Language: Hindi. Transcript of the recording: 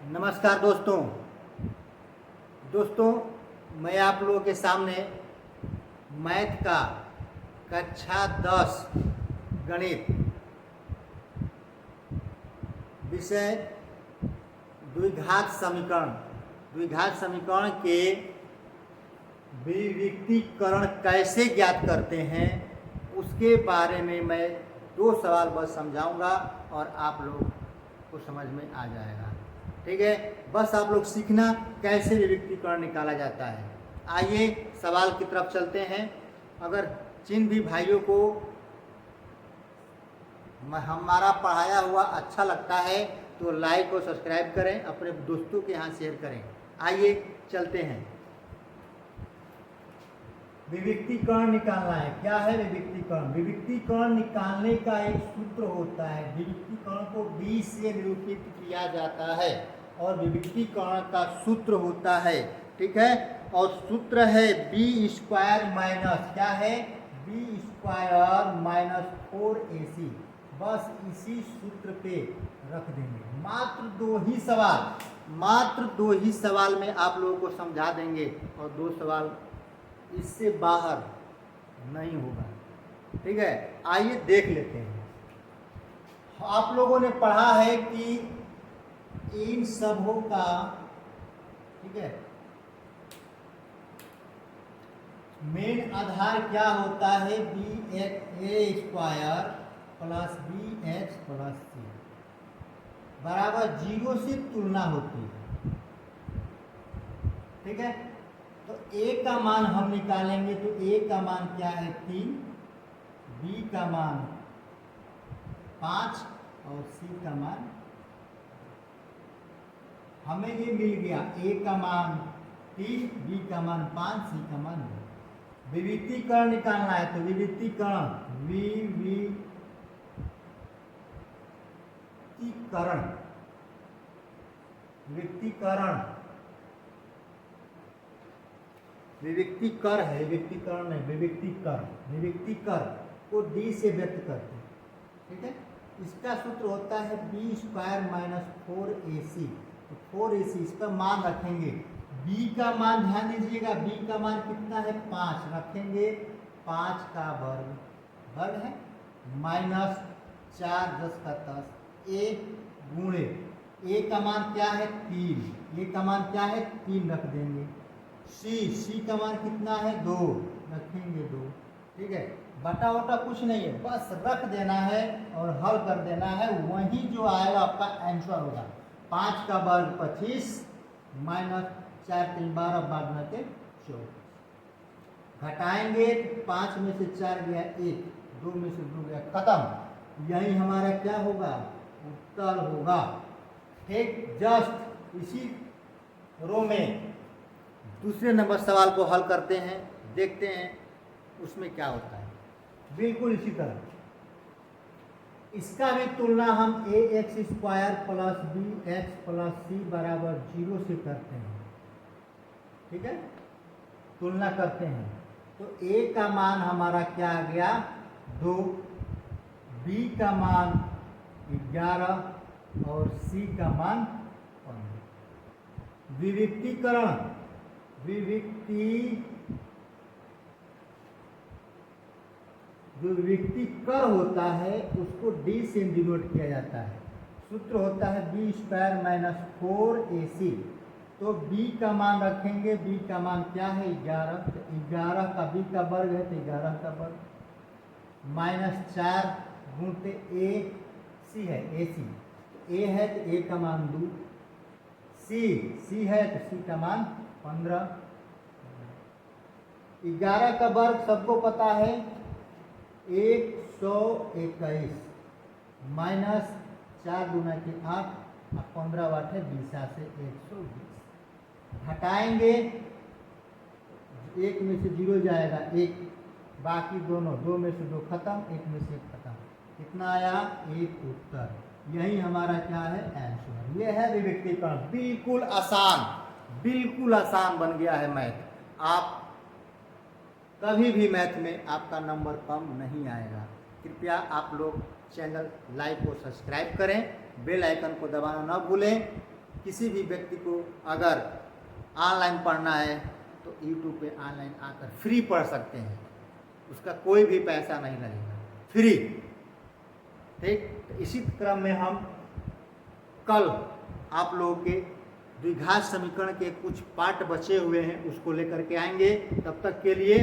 नमस्कार दोस्तों, मैं आप लोगों के सामने मैथ का कक्षा 10 गणित विषय द्विघात समीकरण के विविक्तीकरण कैसे ज्ञात करते हैं उसके बारे में मैं 2 सवाल बस समझाऊंगा और आप लोग को समझ में आ जाएगा। ठीक है, बस आप लोग सीखना कैसे विविक्तीकरण निकाला जाता है। आइए सवाल की तरफ चलते हैं। अगर जिन भी भाइयों को हमारा पढ़ाया हुआ अच्छा लगता है तो लाइक और सब्सक्राइब करें, अपने दोस्तों के यहाँ शेयर करें। आइए चलते हैं। विविक्तीकरण निकालना है। क्या है विविक्तीकरण? विविक्तीकरण निकालने का एक सूत्र होता है। विविक्तीकरण को b से निरूपित किया जाता है और विविक्तीकरण का सूत्र होता है। ठीक है, और सूत्र है b स्क्वायर माइनस क्या है, b स्क्वायर माइनस 4ac। बस इसी सूत्र पे रख देंगे। मात्र दो ही सवाल में आप लोगों को समझा देंगे और 2 सवाल इससे बाहर नहीं होगा। ठीक है, आइए देख लेते हैं। आप लोगों ने पढ़ा है कि इन सबों का, ठीक है, मेन आधार क्या होता है, a square plus bx plus c बराबर 0 से तुलना होती है। ठीक है, तो a का मान हम निकालेंगे तो a का मान क्या है 3, b का मान 5 और c का मान, हमें ये मिल गया a का मान 3, b का मान 5, c का मान 2। विविक्तीकरण निकालना है तो विविक्तीकर को d से व्यक्त करते हैं। ठीक है, इसका सूत्र होता है b स्क्वायर माइनस 4ac। तो 4ac इसका मान रखेंगे। b का मान ध्यान दीजिएगा, b का मान कितना है 5, रखेंगे 5 का वर्ग है माइनस 4 10 का 10 a गुणे a का मान क्या है 3, a का मान क्या है 3 रख देंगे। c का मान कितना है 2, रखेंगे 2। ठीक है, बटा वटा कुछ नहीं है, बस रख देना है और हल कर देना है। वही जो आएगा आपका आंसर होगा। 5 का वर्ग 25 माइनस 4 3 12 12 के 24। घटाएंगे तो 5 में से 4 गया 1, 2 में से 2 गया, खत्म। यही हमारा क्या होगा, उत्तर होगा। ठीक, जस्ट इसी रो में दूसरे नंबर सवाल को हल करते हैं, देखते हैं उसमें क्या होता है। बिल्कुल इसी तरह इसका भी तुलना हम ax square plus bx plus c बराबर 0 से करते हैं। ठीक है, तुलना करते हैं तो a का मान हमारा क्या आ गया 2, b का मान 11 और c का मान 15। जो विविक्तीकर होता है उसको d से डिनोट किया जाता है। सूत्र होता है b स्क्वायर माइनस 4ac। तो b का मान रखेंगे, b का मान क्या है 11, तो 11 का b का वर्ग है तो 11 का वर्ग माइनस 4 गुणते ac है ac, a है तो a का मान 2, c है तो c का मान 15। 11 का वर्ग सबको पता है 121 माइनस 4 गुना के 8 और 15 वाट है 20 से 120। घटाएंगे, 1 में से 0 जाएगा 1, बाकी दोनों 2 में से 2 खत्म, 1 में से 1 खत्म। कितना आया 1 उत्तर। यही हमारा क्या है आंसर। यह है विविक्तीकरण। बिल्कुल आसान बन गया है मैथ। आप कभी भी मैथ में आपका नंबर कम नहीं आएगा। कृपया आप लोग चैनल लाइक और सब्सक्राइब करें, बेल आइकन को दबाना न भूलें किसी भी व्यक्ति को अगर ऑनलाइन पढ़ना है तो यूट्यूब पे ऑनलाइन आकर फ्री पढ़ सकते हैं, उसका कोई भी पैसा नहीं लगेगा, फ्री। ठीक, तो इसी क्रम में हम कल आप लोगों के द्विघात समीकरण के कुछ पार्ट बचे हुए हैं उसको लेकर के आएंगे। तब तक के लिए